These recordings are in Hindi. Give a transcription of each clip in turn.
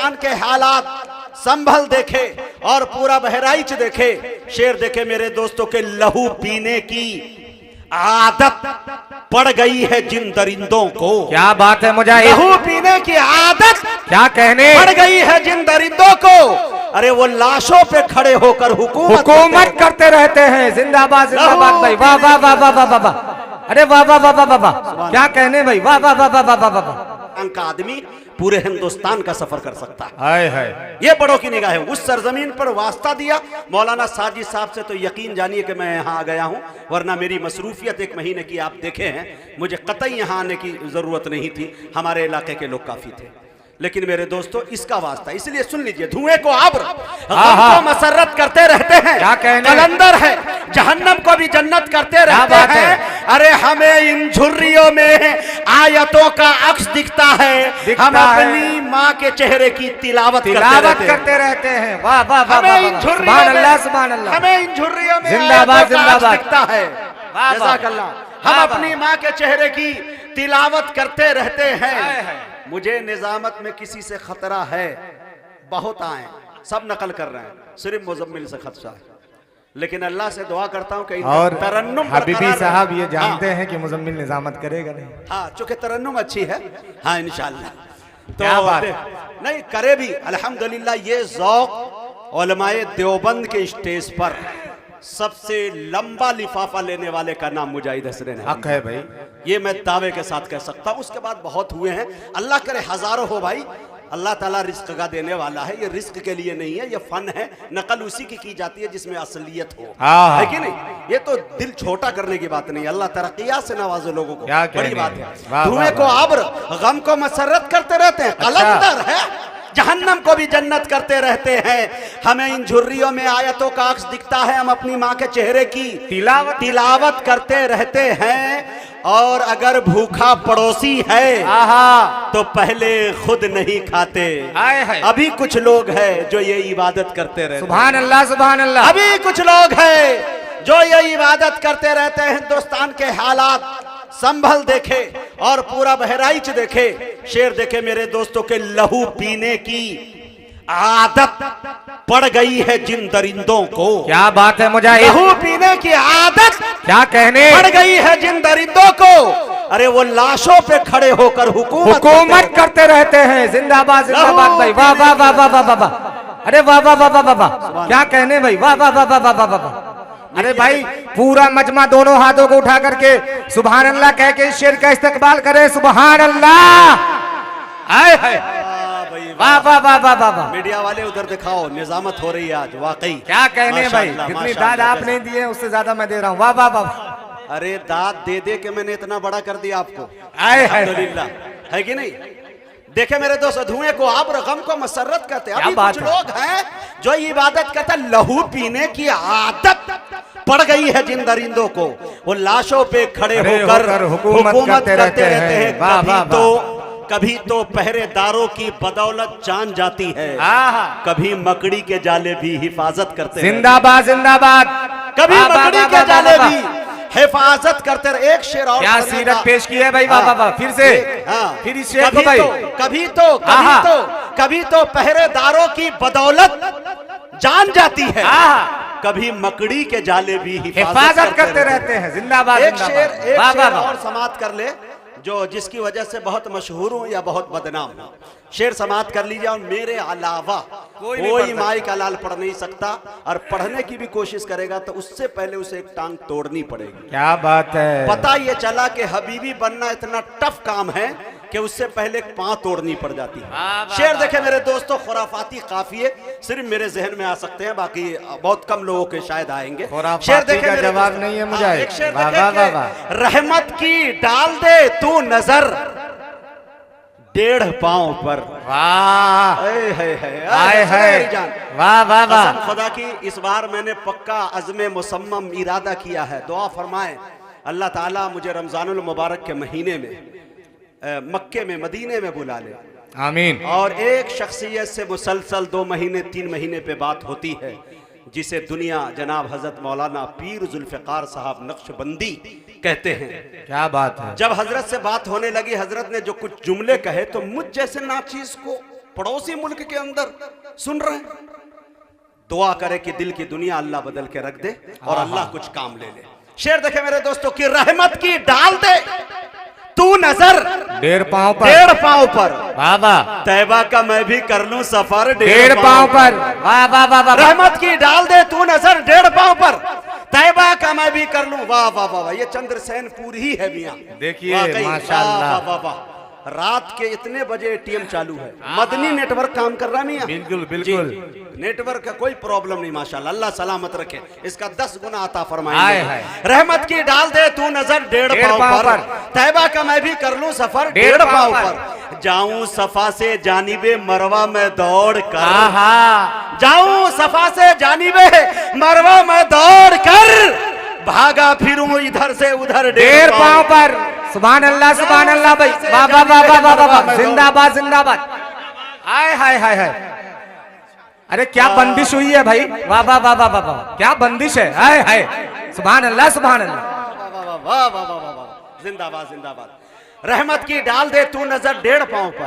हिंदुस्तान के हालात संभल देखे और पूरा बहराइच देखे, शेर देखे मेरे दोस्तों के लहू पीने की आदत पड़ गई है जिन दरिंदों को। क्या बात है मुजाहिद, लहू पीने की आदत क्या कहने पड़ गई है जिन दरिंदों को। अरे वो लाशों पे खड़े होकर हुकूमत करते रहते हैं। जिंदाबाद जिंदाबाद भाई, वाह वाह वाह वाह वाह वाह, अरे वाह वाह वाह वाह वाह, क्या कहने भाई, वाह वाह वाह वाह वाह वाह वाह। का आदमी पूरे हिंदुस्तान का सफर कर सकता है। हाय हाय, ये बड़ों की निगाह है। उस सरजमीन पर वास्ता दिया मौलाना साजिद साहब से, तो यकीन जानिए कि मैं यहाँ आ गया हूँ, वरना मेरी मसरूफियत एक महीने की आप देखे हैं, मुझे कतई यहाँ आने की जरूरत नहीं थी, हमारे इलाके के लोग काफी थे। लेकिन मेरे दोस्तों इसका वास्ता, इसलिए सुन लीजिए, धुएं को आब्र, गम को मसरत करते रहते हैं, क्या कहने, कलंदर है, जहन्नम को भी जन्नत करते रहते हैं। अरे हमें इन झुर्रियों में आयतों का अक्स दिखता है, हम अपनी माँ के चेहरे की तिलावत करते रहते हैं। वाह वाह वाह, सुभान अल्लाह सुभान अल्लाह। हमें इन झुर्रियों में जिंदाबाद जिंदाबाद दिखता है। जज़ाकल्लाह। हम अपनी माँ के चेहरे की तिलावत करते रहते हैं। मुझे निजामत में किसी से खतरा है, बहुत आए, सब नकल कर रहे हैं, सिर्फ मुजम्मिल से खदशा है। लेकिन अल्लाह से दुआ करता हूं कि और तरन्नुम हबीबी साहब ये जानते हैं कि मुजम्मिल निजामत करेगा नहीं। हाँ, चूंकि तरन्नुम अच्छी है, हाँ इंशाअल्लाह क्या तो बात नहीं करे भी अल्हम्दुलिल्लाह। ये ज़ौक़ उलमाए देवबंद के स्टेज पर सबसे लंबा लिफाफा लेने वाले का नाम मुजाहिद हसनैन हक है भाई, ये मैं दावे के साथ कह सकता हूँ। उसके बाद बहुत हुए हैं, अल्लाह करे हजारों हो भाई। अल्लाह ताला रिस्क का देने वाला है, ये रिस्क के लिए नहीं है, ये फन है, नकल उसी की जाती है जिसमें असलियत हो, है कि नहीं। ये तो दिल छोटा करने की बात नहीं, अल्लाह तरक्कियात से नवाजे लोगों को, बड़ी बात है। धुएं को आब्र, गम को मसरत करते रहते हैं, कलंदर है, जहन्नम को भी जन्नत करते रहते हैं। हमें इन झुर्रियों में आयतों का अक्स दिखता है, हम अपनी माँ के चेहरे की तिलावत करते रहते हैं। और अगर भूखा पड़ोसी है तो पहले खुद नहीं खाते। अभी कुछ लोग हैं जो ये इबादत करते रहते हैं। सुभान अल्लाह सुभान अल्लाह। अभी कुछ लोग हैं जो ये इबादत करते रहते हैं। हिंदुस्तान के हालात संभल देखे और पूरा बहराइच देखे, शेर देखे मेरे दोस्तों के लहू पीने की आदत पड़ गई है जिन दरिंदों को। क्या बात है मुजाहिद, लहू पीने की आदत क्या कहने, पड़ गई है जिन दरिंदों को। अरे वो लाशों पे खड़े होकर हुकूमत करते रहते हैं। जिंदाबाद जिंदाबाद भाई, वाह वाह वाह वाह वाह वाह, अरे वाह वाह वाह वाह वाह, क्या कहने भाई, वाह वाह वाह वाह वाह वाह। अरे भाई पूरा मजमा दोनों हाथों को उठा करके सुभान अल्लाह कह के इस शेर का इस्तकबाल करे। सुभान अल्लाह, आए है, वाह वाह वाह वाह वाह। मीडिया वाले उधर दिखाओ, निजामत हो रही है आज, वाकई क्या कहने भाई, जितनी दाद आप नहीं दिए उससे ज्यादा मैं दे रहा हूँ। वाह वाह वाह। अरे दाद दे दे के मैंने इतना बड़ा कर दिया आपको, अल्हम्दुलिल्लाह, है कि नहीं। देखे मेरे दोस्त, धुएं को आब्र, गम को मसरत करते हैं। अभी कुछ लोग हैं जो इबादत करते हैं, लहू पीने की आदत पड़ गई है जिन दरिंदों को। वो लाशों पे खड़े होकर हुकूमत करते रहते हैं। कभी तो पहरेदारों की बदौलत जान जाती है, कभी मकड़ी के जाले भी हिफाजत करते हैं। जिंदाबाद जिंदाबाद। कभी मकड़ी के जाले भी हिफाजत करते रहे। एक शेर और क्या सीरत पेश की है भाई, वाह वाह वाह। फिर से फिर इस शेर को भाई, कभी तो पहरेदारों की बदौलत जान जाती है, कभी मकड़ी के जाले भी हिफाजत करते रहते हैं। जिंदाबाद। एक शेर और समाप्त कर ले, जो जिसकी वजह से बहुत मशहूर हूं या बहुत बदनाम हूं। शेर समाप्त कर लीजिए। और मेरे अलावा कोई माई का लाल पढ़ नहीं सकता, और पढ़ने की भी कोशिश करेगा तो उससे पहले उसे एक टांग तोड़नी पड़ेगी। क्या बात है। पता ये चला कि हबीबी बनना इतना टफ काम है कि उससे पहले एक पांव तोड़नी पड़ जाती है। शेर देखे मेरे दोस्तों, खुराफाती काफिये सिर्फ मेरे जहन में आ सकते हैं, बाकी बहुत कम लोगों के शायद आएंगे। शेर देखे जवाब नहीं है मुझे। एक शेर देखे, रहमत की डाल दे तू नजर 1.5 पांव पर। वाह, वाह वाह वाह। खुदा की इस बार मैंने पक्का अज़्म मुसम्मम इरादा किया है। दुआ फरमाएं अल्लाह ताला मुझे रमजानुल मुबारक के महीने में मक्के में, मदीने में बुला ले, आमीन। और एक शख्सियत से मुसलसल 2 महीने 3 महीने पे बात होती है, जिसे दुनिया जनाब हजरत मौलाना पीर जुल्फ़िकार साहब नक्शबंदी कहते हैं। क्या बात है। जब हजरत से बात होने लगी, हजरत ने जो कुछ जुमले कहे तो मुझ जैसे नाचीज को पड़ोसी मुल्क के अंदर सुन रहे हैं। दुआ करे कि दिल की दुनिया अल्लाह बदल के रख दे और अल्लाह कुछ काम ले ले। शेर देखे मेरे दोस्तों की रहमत की डाल दे तू नजर 1.5 पाँव पर, 1.5 पाँव पर। वाह वाह, तैबा का मैं भी कर लूं सफर 1.5 पाँव पर। वाह वाह वाह वाह, रहमत की डाल दे तू नजर 1.5 पाँव पर। तैबा का मैं भी कर लूं। वाह वाह वाह वाह, ये चंद्रसेन ही है मियां। देखिए वाकई, माशाअल्लाह। वाह वाह वाह। रात के इतने बजे एटीएम चालू है, मदनी नेटवर्क काम कर रहा है मियां। बिल्कुल बिल्कुल, नेटवर्क का कोई प्रॉब्लम नहीं माशाल्लाह, अल्लाह सलामत रखे, इसका 10 गुना अता हाय फरमाएंगे। हाय। रहमत की डाल दे तू नजर 1.5 पाँव पर। तैबा का मैं भी कर लूं सफर 1.5 पाँव पर। जाऊं सफा से जानिबे मरवा में दौड़ कर, जाऊं सफा से जानिबे मरवा में दौड़ कर, भागा फिरूं इधर से उधर 1.5 पाँव पर। सुभान अल्लाह सुभान अल्लाह भाई, वाह वाह वाह वाह वाह वाह, जिंदाबाद जिंदाबाद। हाय हाय हाय हाय, अरे क्या बंदिश हुई है भाई, वाह वाह वाह वाह वाह, क्या बंदिश है। हाय हाय, सुभान अल्लाह सुभान अल्लाह, वाह वाह वाह वाह, जिंदाबाद जिंदाबाद। रहमत की डाल दे तू नजर 1.5 पाँव पर।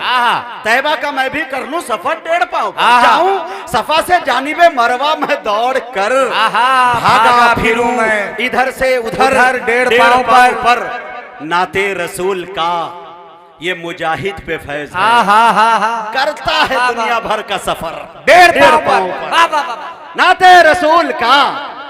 तैबा का मैं भी कर लूं सफर 1.5 पाँव पर। जाऊं सफा से जानिबे मरवा में दौड़ कर, भागा फिरूं मैं इधर से उधर 1.5 पाँव पर। नाते रसूल का ये मुजाहिद पे फैज है, करता है दुनिया भर का सफर 1.5 पाँव पर। नाते रसूल का।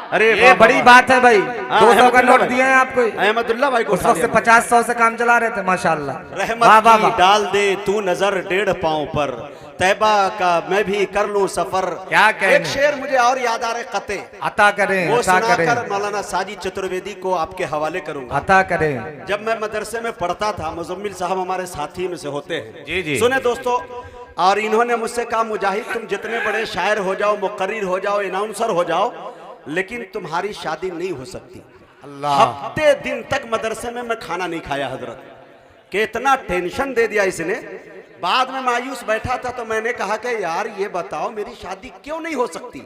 अरे ये बड़ी बात है भाई, 200 का नोट दिए हैं आपको। अहमदुल्लाह भाई को उस वक्त से 50-100 से काम चला रहे थे माशाल्लाह। रहमत की डाल दे तू नजर 1.5 पाँव पर। तैबा का मैं भी कर लूं सफर। क्या कहने। एक शेर मुझे और याद आ रहे, कते अता करें, वो अता करें। सुनाकर मौलाना साजिद चतुर्वेदी को आपके हवाले करूंगा। अता करें। जब मैं मदरसे में पढ़ता था, मुजम्मिल साहब हमारे साथी में से होते हैं। जी जी। सुने दोस्तों, और इन्होंने मुझसे कहा मुजाहिद तुम जितने बड़े शायर हो जाओ, मुकर्रिर हो जाओ, अनाउंसर हो जाओ, लेकिन तुम्हारी शादी नहीं हो सकती। अल्लाह। हफ्ते दिन तक मदरसे में मैं खाना नहीं खाया हजरत, कि इतना टेंशन दे दिया इसने। बाद में मायूस बैठा था तो मैंने कहा कि यार ये बताओ मेरी शादी क्यों नहीं हो सकती।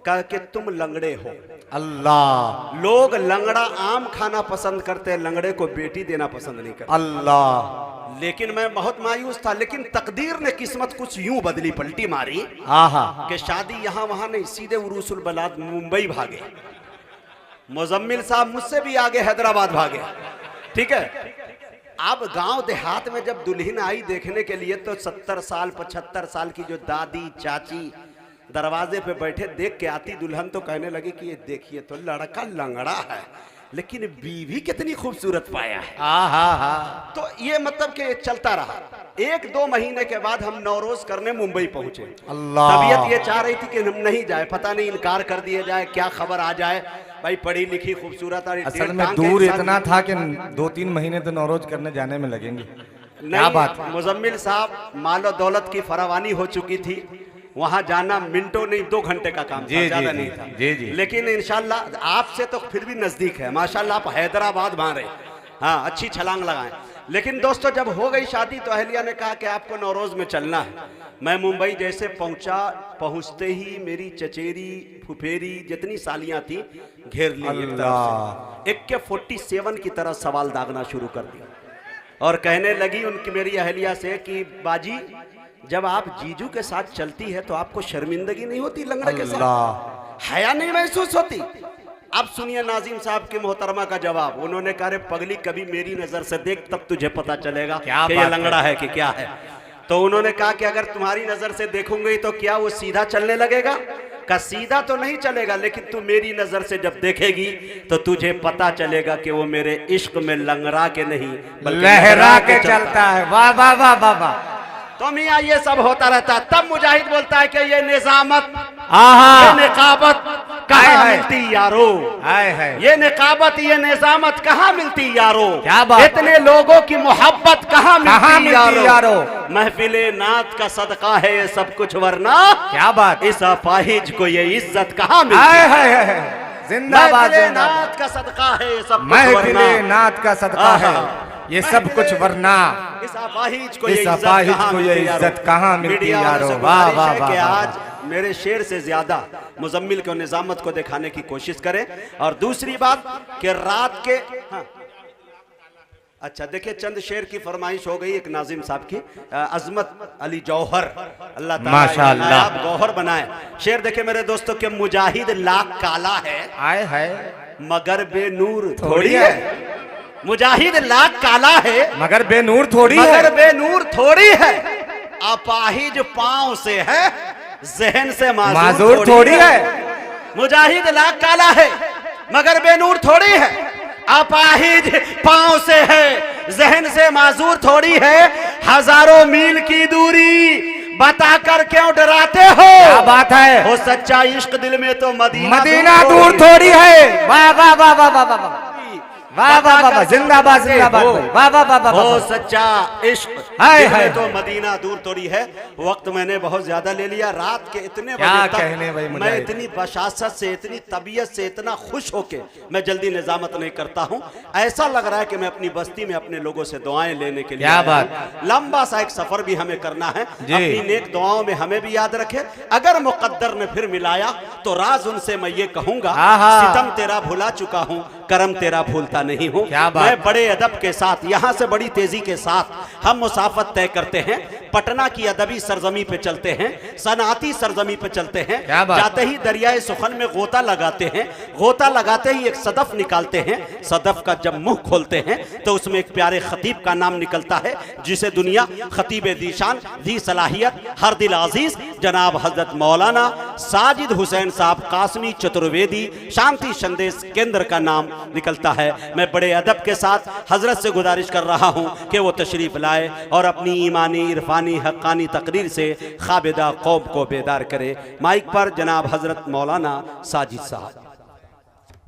कहा कि तुम लंगड़े हो। अल्लाह। लोग लंगड़ा आम खाना पसंद करते हैं, लंगड़े को बेटी देना पसंद नहीं करते। अल्लाह। लेकिन मैं बहुत मायूस था, लेकिन तकदीर ने किस्मत कुछ यूं बदली, पलटी मारी कि शादी यहां वहां नहीं, सीधे उरूसुल बलाद मुंबई भागे। मुजम्मिल साहब मुझसे भी आगे हैदराबाद भागे। ठीक है, अब गांव देहात में जब दुल्हन आई देखने के लिए तो 70 साल 75 साल की जो दादी चाची दरवाजे पे बैठे देख के आती दुल्हन तो कहने लगी कि ये देखिए तो लड़का लंगड़ा है लेकिन बीवी कितनी खूबसूरत पाया है। तो ये मतलब कि चलता रहा। 1-2 महीने के बाद हम नौरोज करने मुंबई पहुंचे। अल्लाह। तबीयत ये चाह रही थी कि हम नहीं जाए, पता नहीं इनकार कर दिया जाए, क्या खबर आ जाए। भाई पढ़ी लिखी खूबसूरत, असल में दूर इतना था कि 2-3 महीने तो नौरोज करने जाने में लगेंगे। क्या बात। मुजम्मिल साहब मालो दौलत की फरावानी हो चुकी थी, वहां जाना मिनटों नहीं 2 घंटे का काम था, ज्यादा नहीं था। जी जी। लेकिन इंशाल्लाह आपसे तो फिर भी नजदीक है माशाल्लाह, आप हैदराबाद मारे, हाँ अच्छी छलांग लगाएं। लेकिन दोस्तों जब हो गई शादी तो अहलिया ने कहा कि आपको नौरोज में चलना है। मैं मुंबई जैसे पहुंचा, पहुंचते ही मेरी चचेरी फुफेरी जितनी सालियां थी घेर ली एक तरफ से, एक के 47 की तरह सवाल दागना शुरू कर दिया और कहने लगी उनकी मेरी अहलिया से कि बाजी जब आप जीजू के साथ चलती है तो आपको शर्मिंदगी नहीं होती लंगड़े के साथ, हया नहीं महसूस होती? अब सुनिए नाजिम साहब की मोहतरमा का जवाब। उन्होंने कहा रे पगली कभी मेरी नजर से देख तब तुझे पता चलेगा कि ये लंगड़ा है कि क्या है। तो उन्होंने कहा कि अगर तुम्हारी नजर से देखूंगी तो क्या वो सीधा चलने लगेगा? का सीधा तो नहीं चलेगा, लेकिन तू मेरी नजर से जब देखेगी तो तुझे पता चलेगा कि वो मेरे इश्क में लंगड़ा के नहीं बल्कि लहरा के चलता है। वाह वाह वाह वाह वाह। तो मियां ये सब होता रहता। तब मुजाहिद बोलता है कि ये निजामत, ये निकाबत कहाँ मिलती यारो, ये निकाबत ये निजामत कहाँ मिलती यारो, इतने लोगों की मोहब्बत कहाँ मिलती यारो। महफिले नात का सदका है ये सब कुछ, वरना क्या बात, इस अपाहिज को ये इज्जत कहाँ मिलती है। जिंदाबाद नात का सदका है ये सब, महफिले नात का सदका है ये सब कुछ, वरना इस अपाहिज को ये इज्जत कहाँ मिलती यारो। वाह वाह वाह। आज मेरे शेर से ज्यादा मुजम्मिल को निजामत को दिखाने की कोशिश करें। और दूसरी बात कि रात के अच्छा देखिए, चंद शेर की फरमाइश हो गई एक नाजिम साहब की, अजमत अली जौहर, अल्लाह ताला माशाअल्लाह आप गौहर बनाए। शेर देखे मेरे दोस्तों के, मुजाहिद लाख काला है आए है मगर बेनूर थोड़ी है। मुजाहिद लाख काला है मगर बेनूर थोड़ी मगर है। बेनूर थोड़ी है, अपाहिज पांव से है जहन से माजूर थोड़ी है। मुजाहिद लाख काला है मगर बेनूर थोड़ी है, अपाहिज पांव से है जहन से माजूर थोड़ी है। हजारों मील की दूरी बताकर क्यों डराते हो? क्या बात है, हो सच्चा इश्क दिल में तो मदीना दूर थोड़ी है। वाह वाह वाह वाह वाह वाह वाह वाह वाह, जिंदाबाद जिंदाबाद, वाह वाह वाह वाह। हो सच्चा इश्क दिल में तो मदीना दूर थोड़ी है। वक्त मैंने बहुत ज्यादा ले लिया, रात के इतने बजे तक मैं इतनी बशासत से, इतनी तबीयत से, इतना खुश होके मैं जल्दी निजामत नहीं करता हूँ। ऐसा लग रहा है कि मैं अपनी बस्ती में अपने लोगों से दुआएं लेने के लिए, क्या बात, लंबा सा एक सफर भी हमें करना है। अपनी नेक दुआओं में हमें भी याद रखे। अगर मुकद्दर ने फिर मिलाया तो राज उनसे मैं ये कहूंगा, सितम तेरा भुला चुका हूँ, करम तेरा भूलता नहीं हूँ। मैं बड़े अदब के साथ, यहाँ से बड़ी तेजी के साथ हम मुसाफत तय करते हैं। पटना की अदबी सरजमी पे चलते हैं, सनाती सरजमी पे चलते हैं। जाते ही दरियाए सुखन में गोता लगाते हैं, गोता लगाते ही एक सदफ निकालते हैं। सदफ का जब मुंह खोलते हैं तो उसमें एक प्यारे खतीब का नाम निकलता है, जिसे दुनिया खतीब दीशान, दी सलाहियत, हर दिल अजीज जनाब हजरत मौलाना साजिद हुसैन साहब कासमी चतुर्वेदी शांति संदेश केंद्र का नाम निकलता है। मैं बड़े अदब के साथ हजरत से गुजारिश कर रहा हूं कि वो तशरीफ लाए और अपनी ईमानी इरफानी हक्कानी तकरीर से खाबिदा कौम को बेदार करे। माइक पर जनाब हजरत मौलाना साजिद साहब।